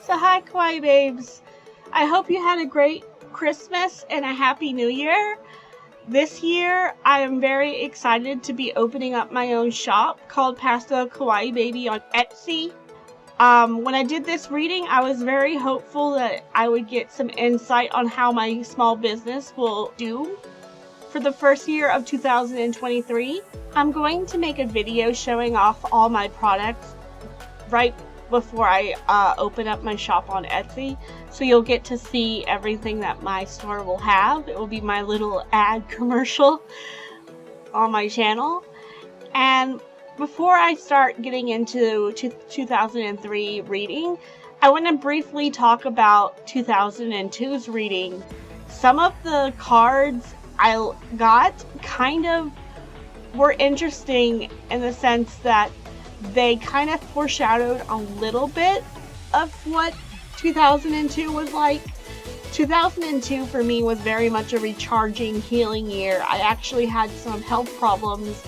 So hi Kawaii babes, I hope you had a great Christmas and a happy new year. This year I am very excited to be opening up my own shop called Pasta Kawaii Baby on Etsy. When I did this reading, I was very hopeful that I would get some insight on how my small business will do for the first year of 2023. I'm going to make a video showing off all my products right before I open up my shop on Etsy, so you'll get to see everything that my store will have. It will be my little ad commercial on my channel. And before I start getting into 2003 reading, I want to briefly talk about 2002's reading. Some of the cards I got kind of were interesting in the sense that they kind of foreshadowed a little bit of what 2002 was like. 2002 for me was very much a recharging, healing year. I actually had some health problems,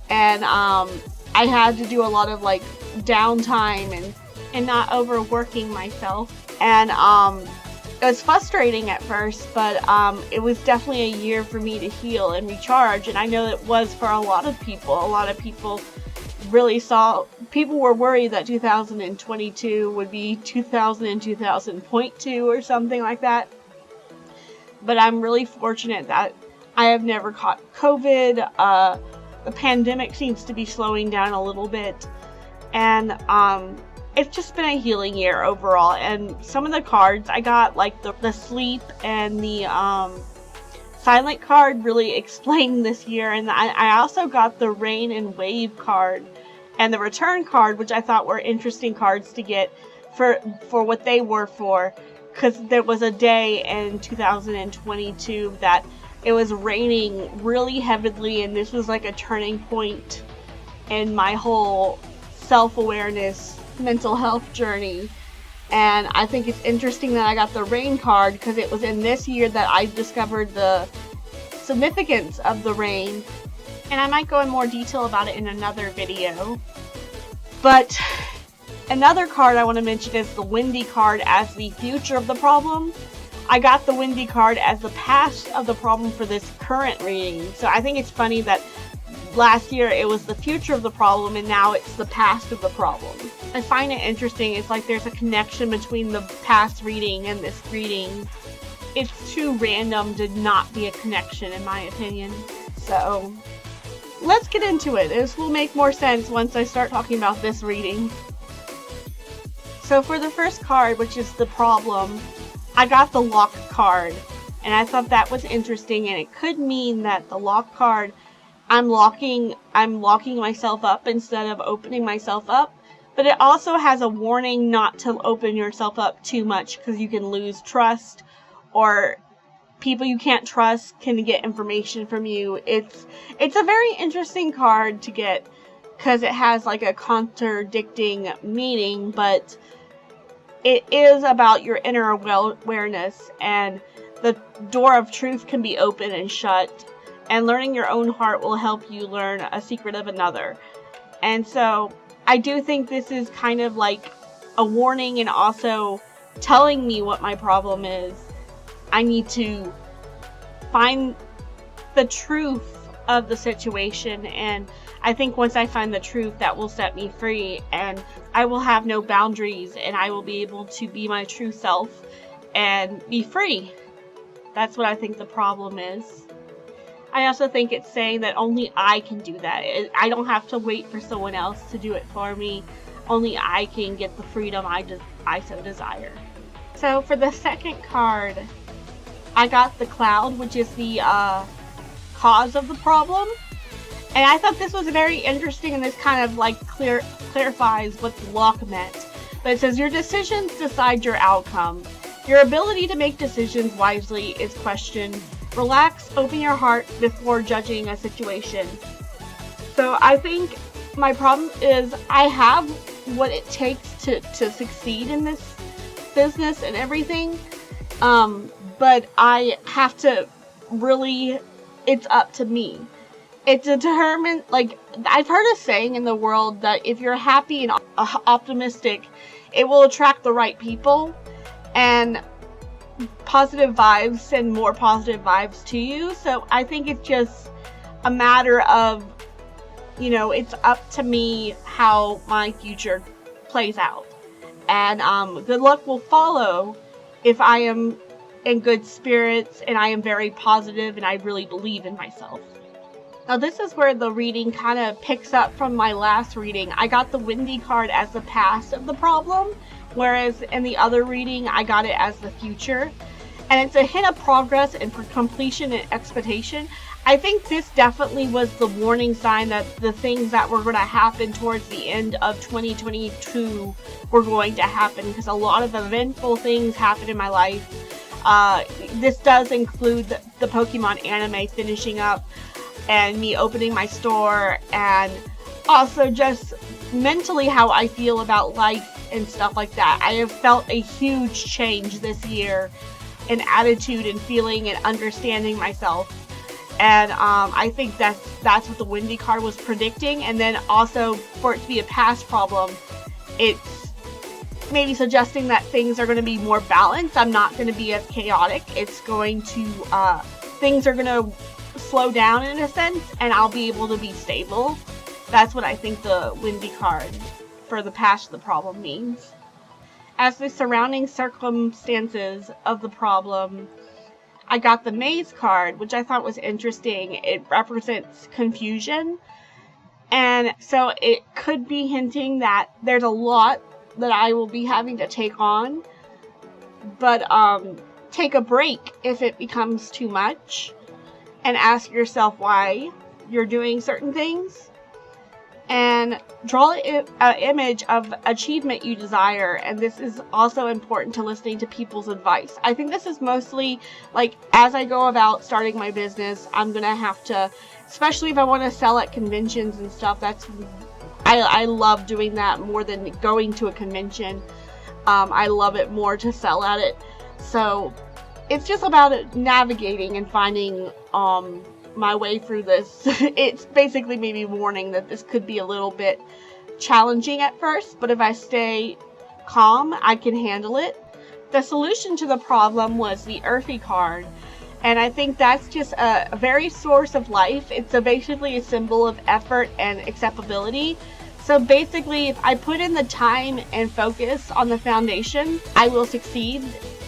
and I had to do a lot of like downtime and not overworking myself. And it was frustrating at first, but it was definitely a year for me to heal and recharge. And I know it was for a lot of people. A lot of people people were worried that 2022 would be 2000.2 or something like that. But I'm really fortunate that I have never caught COVID. The pandemic seems to be slowing down a little bit, and it's just been a healing year overall. And some of the cards I got, like the sleep and the silent card, really explained this year. And I also got the rain and wave card and the return card, which I thought were interesting cards to get for what they were for, because there was a day in 2022 that it was raining really heavily, and this was like a turning point in my whole self-awareness, mental health journey. And I think it's interesting that I got the rain card, because it was in this year that I discovered the significance of the rain. And I might go in more detail about it in another video. But another card I want to mention is the windy card as the future of the problem. I got the windy card as the past of the problem for this current reading. So I think it's funny that last year it was the future of the problem and now it's the past of the problem. I find it interesting. It's like there's a connection between the past reading and this reading. It's too random to not be a connection, in my opinion. So let's get into it. This will make more sense once I start talking about this reading. So for the first card, which is the problem, I got the lock card, and I thought that was interesting. And it could mean that the lock card, I'm locking myself up instead of opening myself up. But it also has a warning not to open yourself up too much, because you can lose trust, or people you can't trust can get information from you. It's a very interesting card to get, because it has like a contradicting meaning, but it is about your inner awareness, and the door of truth can be open and shut, and learning your own heart will help you learn a secret of another. And so I do think this is kind of like a warning, and also telling me what my problem is. I need to find the truth of the situation, and I think once I find the truth, that will set me free, and I will have no boundaries, and I will be able to be my true self and be free. That's what I think the problem is. I also think it's saying that only I can do that. I don't have to wait for someone else to do it for me. Only I can get the freedom I so desire. So for the second card, I got the cloud, which is the cause of the problem. And I thought this was very interesting, and this kind of like clarifies what the lock meant. But it says, your decisions decide your outcome. Your ability to make decisions wisely is questioned. Relax, open your heart before judging a situation. So I think my problem is I have what it takes to succeed in this business and everything. But I have to really, it's up to me. It's determined, like, I've heard a saying in the world that if you're happy and optimistic, it will attract the right people, and positive vibes send more positive vibes to you. So I think it's just a matter of, you know, it's up to me how my future plays out. And good luck will follow if I am in good spirits and I am very positive and I really believe in myself. Now this is where the reading kind of picks up from my last reading. I got the Windy card as the past of the problem, whereas in the other reading I got it as the future. And it's a hint of progress and for completion and expectation. I think this definitely was the warning sign that the things that were going to happen towards the end of 2022 were going to happen, because a lot of eventful things happened in my life. This does include the Pokemon anime finishing up, and me opening my store, and also just mentally how I feel about life and stuff like that. I have felt a huge change this year in attitude and feeling and understanding myself. And I think that's what the Windy card was predicting. And then also for it to be a past problem, it's maybe suggesting that things are going to be more balanced. I'm not going to be as chaotic. It's going to, things are going to slow down in a sense, and I'll be able to be stable. That's what I think the Windy card for the past of the problem means. As the surrounding circumstances of the problem, I got the Maze card, which I thought was interesting. It represents confusion, and so it could be hinting that there's a lot that I will be having to take on, but take a break if it becomes too much, and ask yourself why you're doing certain things, and draw an image of achievement you desire. And this is also important to listening to people's advice. I think this is mostly like as I go about starting my business, I'm gonna have to, especially if I want to sell at conventions and stuff, I love doing that more than going to a convention. I love it more to sell at it. So it's just about navigating and finding my way through this. It's basically maybe warning that this could be a little bit challenging at first, but if I stay calm, I can handle it. The solution to the problem was the Earthy card, and I think that's just a very source of life. It's basically a symbol of effort and acceptability. So basically, if I put in the time and focus on the foundation, I will succeed.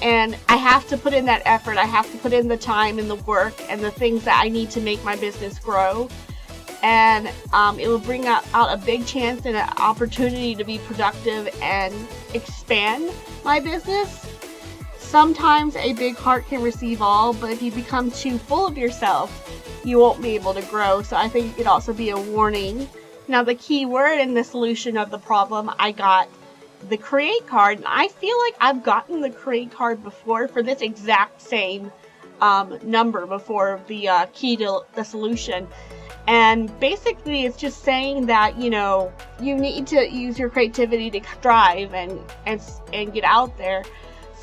And I have to put in that effort. I have to put in the time and the work and the things that I need to make my business grow. And it will bring out a big chance and an opportunity to be productive and expand my business. Sometimes a big heart can receive all, but if you become too full of yourself, you won't be able to grow. So I think it could also be a warning. Now, the key word in the solution of the problem, I got the Create card. And I feel like I've gotten the Create card before for this exact same number before the key to the solution. And basically it's just saying that, you know, you need to use your creativity to drive and get out there.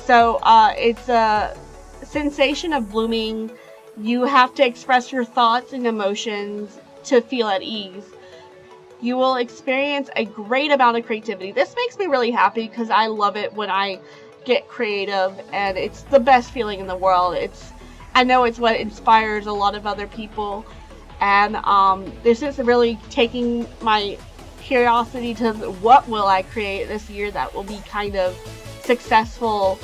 So it's a sensation of blooming. You have to express your thoughts and emotions to feel at ease. You will experience a great amount of creativity. This makes me really happy because I love it when I get creative, and it's the best feeling in the world. I know it's what inspires a lot of other people, and this is really taking my curiosity to what will I create this year that will be kind of successful.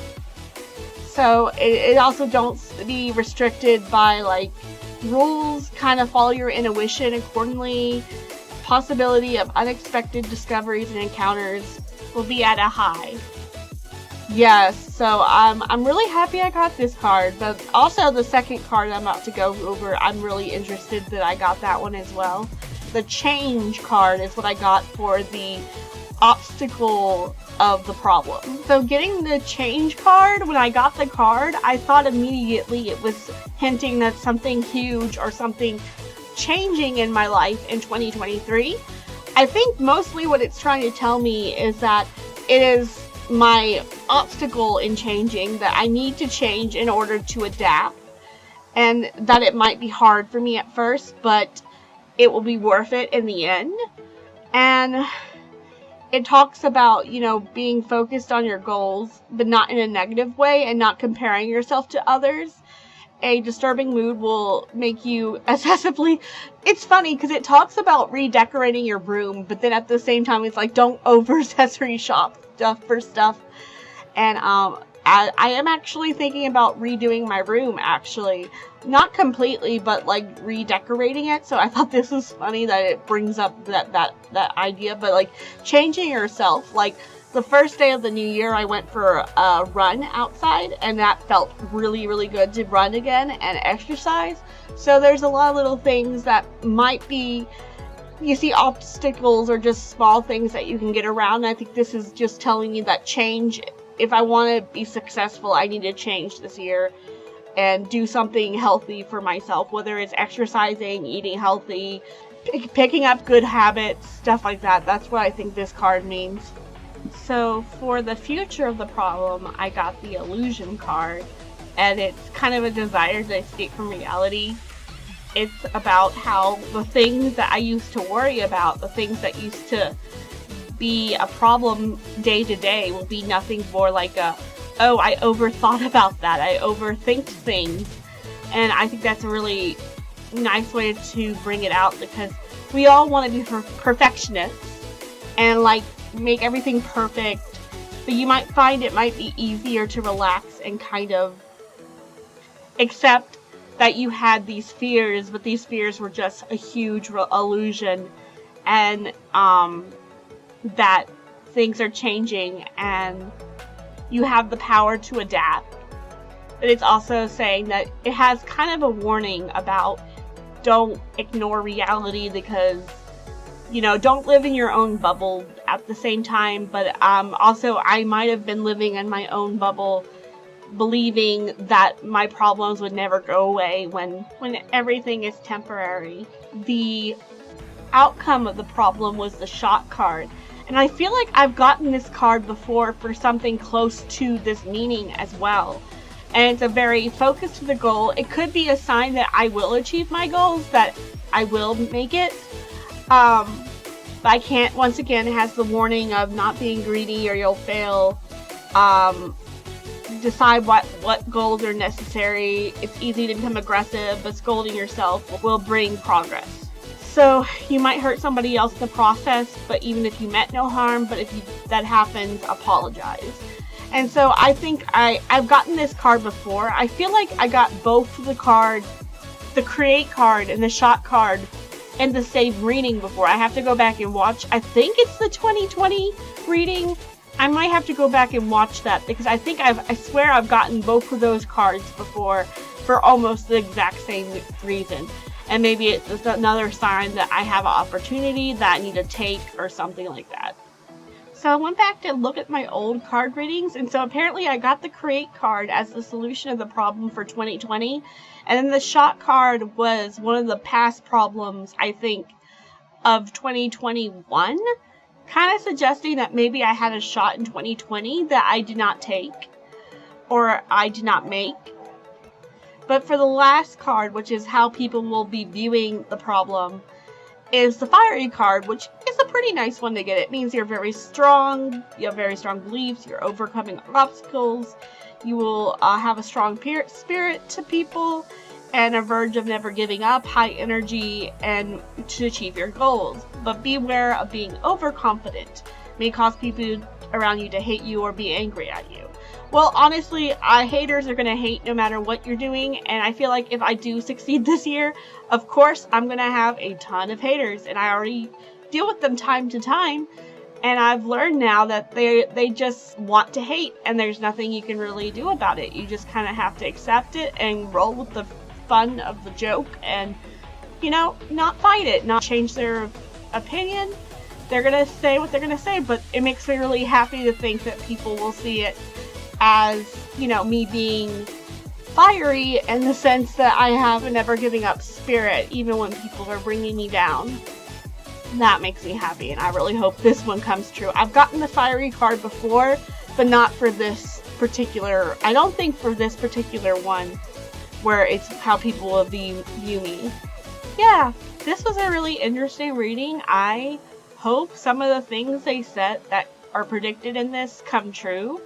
So it also don't be restricted by like rules. Kind of follow your intuition accordingly. Possibility of unexpected discoveries and encounters will be at a high. Yes, so I'm really happy I got this card, but also the second card I'm about to go over, I'm really interested that I got that one as well. The Change card is what I got for the obstacle of the problem. So getting the Change card, when I got the card, I thought immediately it was hinting that something huge or something changing in my life in 2023. I think mostly what it's trying to tell me is that it is my obstacle in changing, that I need to change in order to adapt, and that it might be hard for me at first, but it will be worth it in the end. And it talks about, being focused on your goals, but not in a negative way, and not comparing yourself to others. A disturbing mood will make you excessively... It's funny, because it talks about redecorating your room, but then at the same time, it's like, don't over-accessory shop for stuff. And, I am actually thinking about redoing my room, actually. Not completely, but, like, redecorating it. So I thought this was funny that it brings up that idea. But, like, changing yourself. Like, the first day of the new year, I went for a run outside. And that felt really, really good to run again and exercise. So there's a lot of little things that might be... You see obstacles or just small things that you can get around. And I think this is just telling you that change... If I want to be successful, I need to change this year and do something healthy for myself, whether it's exercising, eating healthy, picking up good habits, stuff like that. That's what I think this card means. So for the future of the problem, I got the illusion card, and it's kind of a desire to escape from reality. It's about how the things that I used to worry about, the things that used to be a problem day to day, will be nothing more like I overthought about that. I overthink things. And I think that's a really nice way to bring it out, because we all want to be perfectionists and like make everything perfect. But you might find it might be easier to relax and kind of accept that you had these fears, but these fears were just a huge illusion. And, that things are changing and you have the power to adapt. But it's also saying that it has kind of a warning about don't ignore reality, because, don't live in your own bubble at the same time. But also I might have been living in my own bubble, believing that my problems would never go away when everything is temporary. The outcome of the problem was the shot card. And I feel like I've gotten this card before for something close to this meaning as well. And it's a very focused to the goal. It could be a sign that I will achieve my goals, that I will make it. But I can't, once again, it has the warning of not being greedy or you'll fail. Decide what goals are necessary. It's easy to become aggressive, but scolding yourself will bring progress. So you might hurt somebody else in the process, but even if you meant no harm, but if that happens, apologize. And so I think I've gotten this card before. I feel like I got both the cards, the create card and the shot card, in the same reading before. I have to go back and watch. I think it's the 2020 reading. I might have to go back and watch that, because I think I swear I've gotten both of those cards before for almost the exact same reason. And maybe it's another sign that I have an opportunity that I need to take or something like that. So I went back to look at my old card readings, and so apparently I got the create card as the solution of the problem for 2020. And then the shot card was one of the past problems, I think, of 2021. Kind of suggesting that maybe I had a shot in 2020 that I did not take, or I did not make. But for the last card, which is how people will be viewing the problem, is the fiery card, which is a pretty nice one to get. It means you're very strong, you have very strong beliefs, you're overcoming obstacles, you will have a strong spirit to people, and a verge of never giving up, high energy, and to achieve your goals. But beware of being overconfident. It may cause people around you to hate you or be angry at you. Well, honestly, haters are going to hate no matter what you're doing, and I feel like if I do succeed this year, of course, I'm going to have a ton of haters, and I already deal with them time to time, and I've learned now that they just want to hate, and there's nothing you can really do about it. You just kind of have to accept it and roll with the fun of the joke and, not fight it, not change their opinion. They're going to say what they're going to say, but it makes me really happy to think that people will see it as, me being fiery in the sense that I have a never giving up spirit, even when people are bringing me down. That makes me happy, and I really hope this one comes true. I've gotten the fiery card before, but not for this particular, I don't think for this particular one, where it's how people will view me. Yeah, this was a really interesting reading. I hope some of the things they said that are predicted in this come true.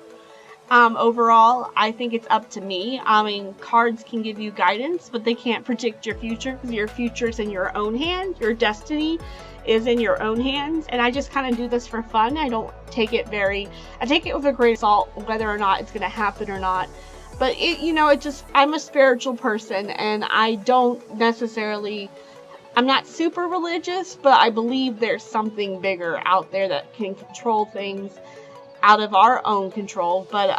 Overall, I think it's up to me. I mean, cards can give you guidance, but they can't predict your future because your future is in your own hands. Your destiny is in your own hands. And I just kind of do this for fun. I don't take it I take it with a grain of salt, whether or not it's going to happen or not. But I'm a spiritual person, and I'm not super religious, but I believe there's something bigger out there that can control things out of our own control. But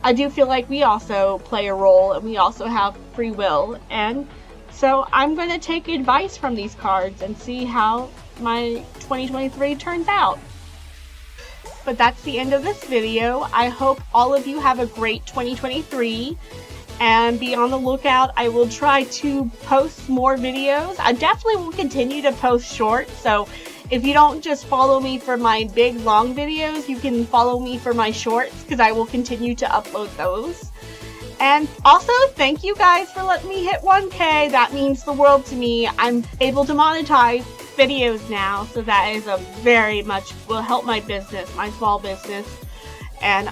I do feel like we also play a role, and we also have free will. And so I'm going to take advice from these cards and see how my 2023 turns out. But that's the end of this video. I hope all of you have a great 2023. And be on the lookout. I will try to post more videos. I definitely will continue to post shorts. So if you don't just follow me for my big long videos, you can follow me for my shorts, because I will continue to upload those. And also, thank you guys for letting me hit 1K. That means the world to me. I'm able to monetize videos now, so that is will help my business, my small business. And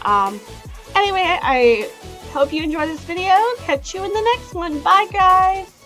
anyway, I hope you enjoyed this video. Catch you in the next one. Bye, guys.